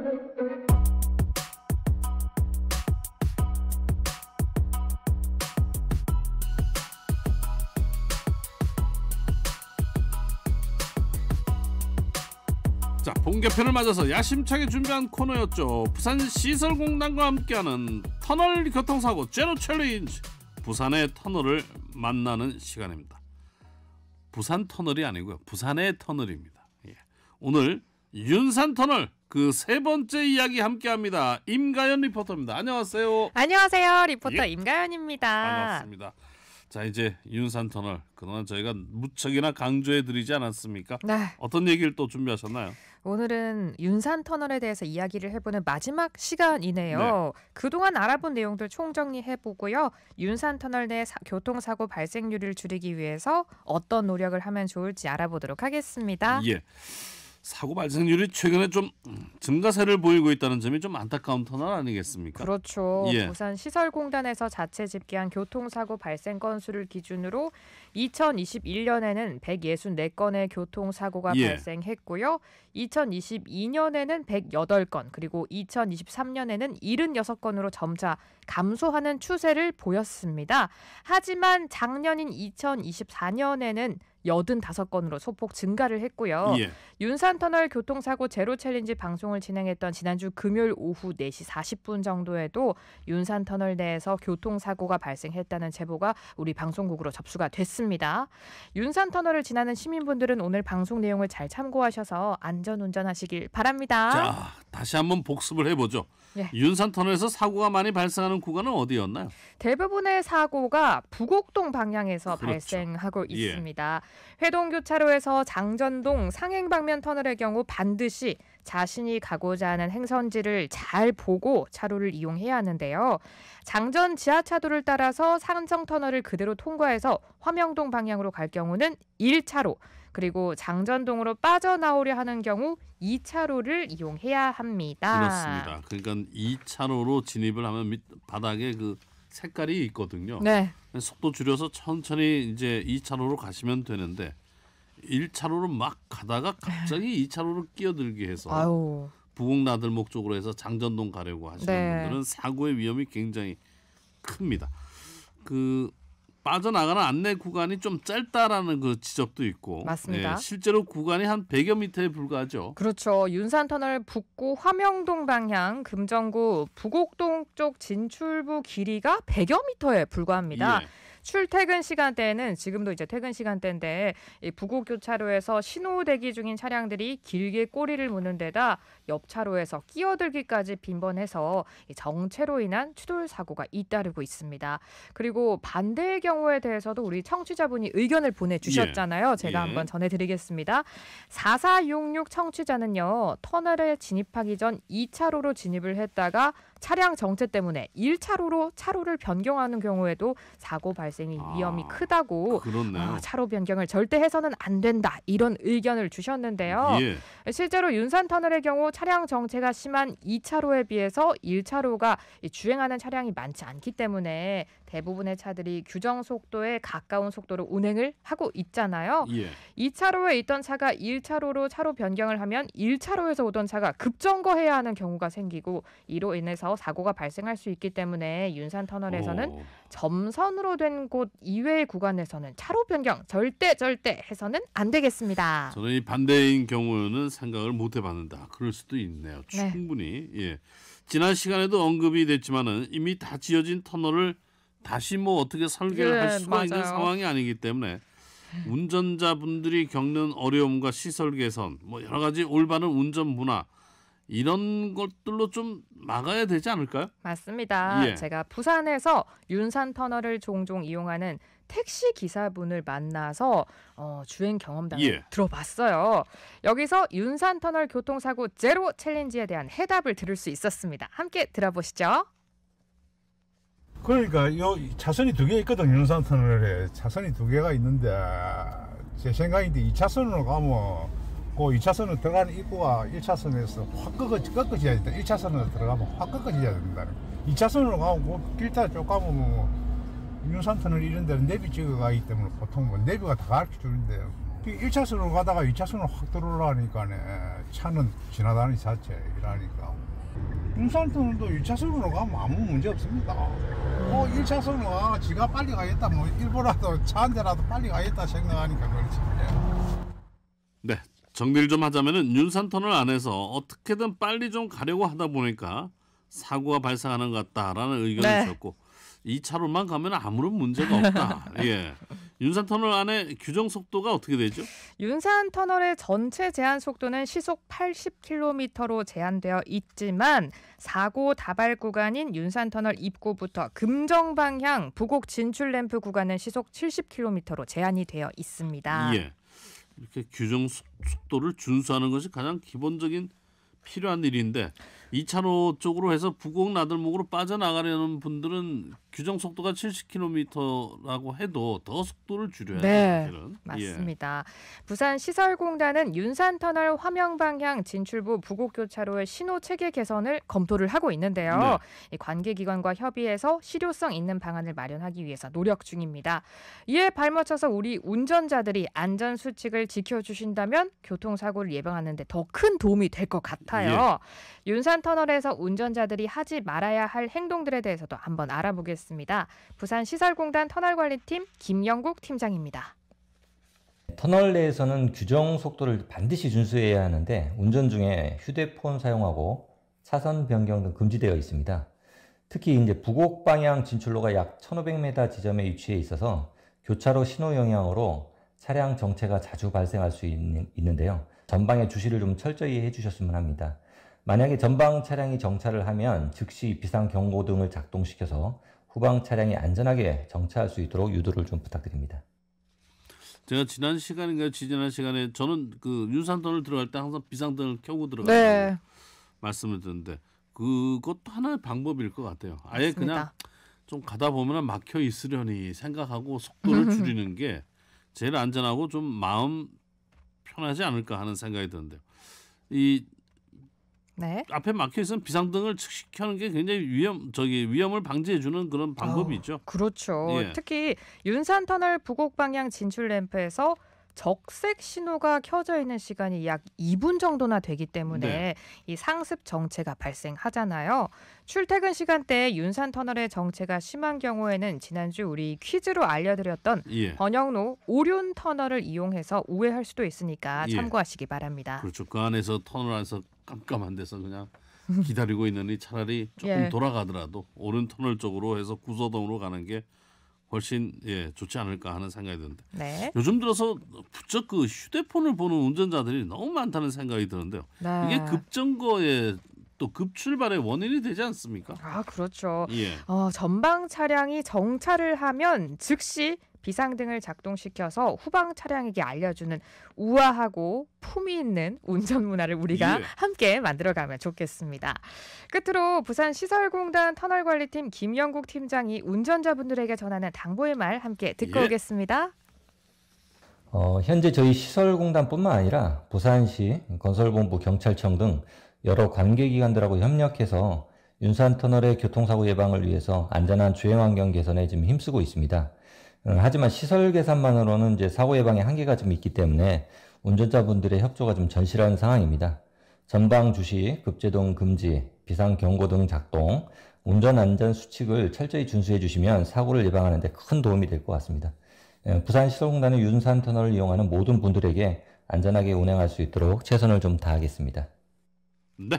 자, 봄 개편을 맞아서 야심차게 준비한 코너였죠. 부산시설공단과 함께하는 터널 교통사고 제로 챌린지. 부산의 터널을 만나는 시간입니다. 부산 터널이 아니고요, 부산의 터널입니다. 예. 오늘 윤산 터널 그 세 번째 이야기 함께합니다. 임가연 리포터입니다. 안녕하세요. 안녕하세요. 리포터 예. 임가연입니다. 반갑습니다. 자, 이제 윤산 터널 그동안 저희가 무척이나 강조해드리지 않았습니까? 네. 어떤 얘기를 또 준비하셨나요? 오늘은 윤산 터널에 대해서 이야기를 해보는 마지막 시간이네요. 네. 그동안 알아본 내용들 총정리해보고요. 윤산 터널 내 교통사고 발생률을 줄이기 위해서 어떤 노력을 하면 좋을지 알아보도록 하겠습니다. 예. 사고 발생률이 최근에 좀 증가세를 보이고 있다는 점이 좀 안타까운 터널 아니겠습니까? 그렇죠. 예. 부산시설공단에서 자체 집계한 교통사고 발생 건수를 기준으로 2021년에는 164건의 교통사고가 예. 발생했고요. 2022년에는 108건, 그리고 2023년에는 76건으로 점차 감소하는 추세를 보였습니다. 하지만 작년인 2024년에는 85건으로 소폭 증가를 했고요. 예. 윤산터널 교통사고 제로 챌린지 방송을 진행했던 지난주 금요일 오후 4시 40분 정도에도 윤산터널 내에서 교통사고가 발생했다는 제보가 우리 방송국으로 접수가 됐습니다. 윤산터널을 지나는 시민분들은 오늘 방송 내용을 잘 참고하셔서 안전운전하시길 바랍니다. 자, 다시 한번 복습을 해보죠. 예. 윤산터널에서 사고가 많이 발생하는 구간은 어디였나요? 대부분의 사고가 부곡동 방향에서 그렇죠. 발생하고 예. 있습니다. 회동교차로에서 장전동 상행방면 터널의 경우 반드시 자신이 가고자 하는 행선지를 잘 보고 차로를 이용해야 하는데요. 장전 지하차도를 따라서 상정터널을 그대로 통과해서 화명동 방향으로 갈 경우는 1차로, 그리고 장전동으로 빠져나오려 하는 경우 2차로를 이용해야 합니다. 그렇습니다. 그러니까 2차로로 진입을 하면 밑 바닥에 그 색깔이 있거든요. 네. 속도 줄여서 천천히 이제 2차로로 가시면 되는데 1차로로 막 가다가 갑자기 2차로로 끼어들게 해서 아유. 부곡나들목 쪽으로 해서 장전동 가려고 하시는 네. 분들은 사고의 위험이 굉장히 큽니다. 그 빠져나가는 안내 구간이 좀 짧다라는 그 지적도 있고, 맞습니다. 예, 실제로 구간이 한 100여 미터에 불과하죠. 그렇죠. 윤산터널 북구 화명동 방향 금정구 부곡동 쪽 진출부 길이가 100여 미터에 불과합니다. 예. 출퇴근 시간대에는 지금도 이제 퇴근 시간대인데 이 부곡교차로에서 신호 대기 중인 차량들이 길게 꼬리를 무는 데다 옆 차로에서 끼어들기까지 빈번해서 정체로 인한 추돌 사고가 잇따르고 있습니다. 그리고 반대의 경우에 대해서도 우리 청취자분이 의견을 보내주셨잖아요. 제가 예. 한번 전해드리겠습니다. 4466 청취자는요. 터널에 진입하기 전 2차로로 진입을 했다가 차량 정체 때문에 1차로로 차로를 변경하는 경우에도 사고 발생의 위험이 크다고, 그렇네요. 차로 변경을 절대 해서는 안 된다, 이런 의견을 주셨는데요. 예. 실제로 윤산터널의 경우 차량 정체가 심한 2차로에 비해서 1차로가 주행하는 차량이 많지 않기 때문에 대부분의 차들이 규정 속도에 가까운 속도로 운행을 하고 있잖아요. 예. 2차로에 있던 차가 1차로로 차로 변경을 하면 1차로에서 오던 차가 급정거해야 하는 경우가 생기고 이로 인해서 사고가 발생할 수 있기 때문에 윤산터널에서는 점선으로 된 곳 이외의 구간에서는 차로 변경 절대 해서는 안 되겠습니다. 저는 이 반대인 경우는 생각을 못 해봤는다. 그럴 수도 있네요. 네. 충분히. 예. 지난 시간에도 언급이 됐지만은 이미 다 지어진 터널을 다시 뭐 어떻게 설계를 할 수가 있는 맞아요. 상황이 아니기 때문에 운전자분들이 겪는 어려움과 시설 개선, 뭐 여러 가지 올바른 운전 문화 이런 것들로 좀 막아야 되지 않을까요? 맞습니다. 예. 제가 부산에서 윤산터널을 종종 이용하는 택시 기사분을 만나서 주행 경험담을 예. 들어봤어요. 여기서 윤산터널 교통사고 제로 챌린지에 대한 해답을 들을 수 있었습니다. 함께 들어보시죠. 그러니까 요 차선이 두 개 있거든. 윤산터널에 차선이 두 개가 있는데 제 생각인데 2차선으로 가면 그 2차선으로 들어가는 입구가 1차선에서 확 꺾어져야 된다. 1차선으로 들어가면 확 꺾어져야 된다. 2차선으로 가면 그 길따라 쭉 가면 뭐 윤산터널 이런 데는 내비 찍어가기 때문에 보통 뭐 내비가 다 가르쳐 주는데 1차선으로 가다가 2차선으로 확 들어오려니까 차는 지나다니 자체 이라니까. 윤산터널도 1차선으로 가면 아무 문제 없습니다. 1차선으로 지가 빨리 가겠다, 뭐 일부라도 차 한 대라도 빨리 가겠다 생각하니까 그렇지. 네, 정리를 좀 하자면은 윤산터널 안에서 어떻게든 빨리 좀 가려고 하다 보니까 사고가 발생하는 것 같다라는 의견을 주셨고 2차로만 가면 아무런 문제가 없다. 예. 윤산터널 안에 규정 속도가 어떻게 되죠? 윤산터널의 전체 제한 속도는 시속 80km로 제한되어 있지만 사고 다발 구간인 윤산터널 입구부터 금정 방향 부곡 진출 램프 구간은 시속 70km로 제한이 되어 있습니다. 예. 이렇게 규정 속도를 준수하는 것이 가장 기본적인 필요한 일인데 2차로 쪽으로 해서 부곡 나들목으로 빠져나가려는 분들은 규정 속도가 70km라고 해도 더 속도를 줄여야 네, 돼요. 맞습니다. 부산시설공단은 윤산터널 화명방향 진출부 부곡교차로의 신호 체계 개선을 검토를 하고 있는데요. 이 관계기관과 협의해서 실효성 있는 방안을 마련하기 위해서 노력 중입니다. 이에 발맞춰서 우리 운전자들이 안전수칙을 지켜주신다면 교통사고를 예방하는 데 더 큰 도움이 될 것 같아요. 윤산터널에서 운전자들이 하지 말아야 할 행동들에 대해서도 한번 알아보겠습니다. 부산시설공단 터널관리팀 김영국 팀장입니다. 터널 내에서는 규정 속도를 반드시 준수해야 하는데 운전 중에 휴대폰 사용하고 차선 변경 등 금지되어 있습니다. 특히 이제 부곡 방향 진출로가 약 1,500m 지점에 위치해 있어서 교차로 신호 영향으로 차량 정체가 자주 발생할 수 있는데요. 전방의 주시를 좀 철저히 해주셨으면 합니다. 만약에 전방 차량이 정차를 하면 즉시 비상경고등을 작동시켜서 후방 차량이 안전하게 정차할 수 있도록 유도를 좀 부탁드립니다. 제가 지난 시간에 저는 그 윤산터널 들어갈 때 항상 비상등을 켜고 들어가는 말씀을 드렸는데 그것도 하나의 방법일 것 같아요. 아예 맞습니다. 그냥 좀 가다 보면 막혀 있으려니 생각하고 속도를 줄이는 게 제일 안전하고 좀 마음 편하지 않을까 하는 생각이 드는데요. 이 앞에 막혀 있으면 비상등을 즉시 켜는 게 굉장히 위험을 방지해 주는 그런 방법이죠. 그렇죠. 특히 윤산터널 부곡 방향 진출 램프에서 적색 신호가 켜져 있는 시간이 약 2분 정도나 되기 때문에 이 상습 정체가 발생하잖아요. 출퇴근 시간대에 윤산터널의 정체가 심한 경우에는 지난주 우리 퀴즈로 알려드렸던 번영로 오륜터널을 이용해서 우회할 수도 있으니까 참고하시기 바랍니다. 그렇죠. 그 안에서 터널 안에서 깜깜한 데서 그냥 기다리고 있느니 차라리 조금 돌아가더라도 오륜터널 쪽으로 해서 구서동으로 가는 게 훨씬 좋지 않을까 하는 생각이 드는데 요즘 들어서 부쩍 그 휴대폰을 보는 운전자들이 너무 많다는 생각이 드는데요. 이게 급정거에 또 급출발의 원인이 되지 않습니까? 그렇죠. 전방 차량이 정차를 하면 즉시 비상등을 작동시켜서 후방 차량에게 알려주는 우아하고 품위 있는 운전 문화를 우리가 함께 만들어가면 좋겠습니다. 끝으로 부산시설공단 터널관리팀 김영국 팀장이 운전자분들에게 전하는 당부의 말 함께 듣고 오겠습니다. 현재 저희 시설공단뿐만 아니라 부산시, 건설본부, 경찰청 등 여러 관계기관들하고 협력해서 윤산터널의 교통사고 예방을 위해서 안전한 주행환경 개선에 지금 힘쓰고 있습니다. 하지만 시설 개선만으로는 이제 사고 예방에 한계가 좀 있기 때문에 운전자분들의 협조가 좀 절실한 상황입니다. 전방 주시, 급제동 금지, 비상경고등 작동, 운전안전 수칙을 철저히 준수해 주시면 사고를 예방하는 데 큰 도움이 될 것 같습니다. 부산시설공단은 윤산터널을 이용하는 모든 분들에게 안전하게 운행할 수 있도록 최선을 좀 다하겠습니다. 네.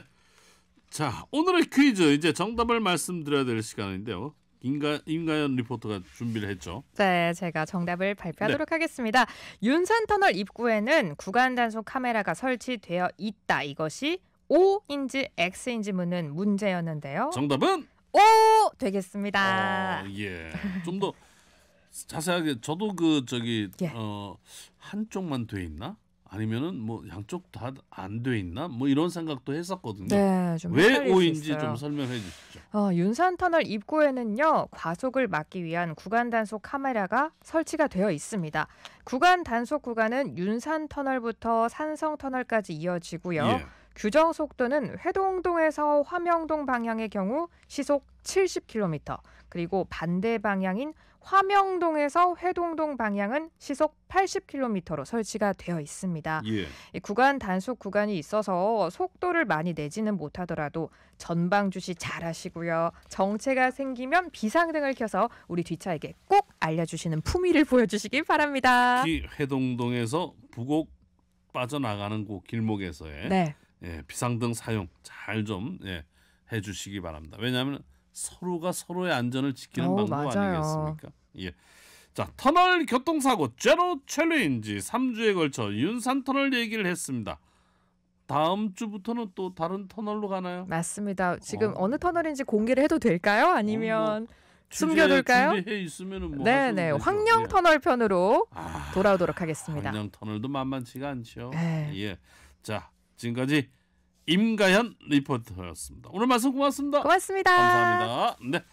자, 오늘의 퀴즈 이제 정답을 말씀드려야 될 시간인데요. 임가연 리포터가 준비를 했죠. 네, 제가 정답을 발표하도록 하겠습니다. 윤산터널 입구에는 구간 단속 카메라가 설치되어 있다. 이것이 O인지 X인지 묻는 문제였는데요. 정답은 O 되겠습니다. 좀 더 자세하게 저도 한쪽만 돼 있나? 아니면은 뭐 양쪽 다 안 돼 있나? 뭐 이런 생각도 했었거든요. 왜 O인지 좀 설명해 주시죠. 윤산터널 입구에는요. 과속을 막기 위한 구간 단속 카메라가 설치가 되어 있습니다. 구간 단속 구간은 윤산터널부터 산성터널까지 이어지고요. 규정 속도는 회동동에서 화명동 방향의 경우 시속 70km, 그리고 반대 방향인 화명동에서 회동동 방향은 시속 80km로 설치가 되어 있습니다. 예. 이 구간 단속 구간이 있어서 속도를 많이 내지는 못하더라도 전방 주시 잘 하시고요. 정체가 생기면 비상등을 켜서 우리 뒷차에게 꼭 알려주시는 품위를 보여주시기 바랍니다. 특히 회동동에서 부곡 빠져나가는 그 길목에서의 네. 예, 비상등 사용 잘 좀 해주시기 바랍니다. 왜냐하면 서로가 서로의 안전을 지키는 방법 맞아요. 아니겠습니까? 예. 자, 터널 교통사고 제로 챌린지 3주에 걸쳐 윤산 터널 얘기를 했습니다. 다음 주부터는 또 다른 터널로 가나요? 맞습니다. 지금 어느 터널인지 공개를 해도 될까요? 아니면 준비해 숨겨둘까요? 있으면은 뭐 네네, 하셔도 되죠. 황령 예. 터널 편으로 아, 돌아오도록 하겠습니다. 황령 터널도 만만치가 않죠. 네. 예. 자, 지금까지 임가현 리포터였습니다. 오늘 말씀 고맙습니다. 고맙습니다. 감사합니다. 네.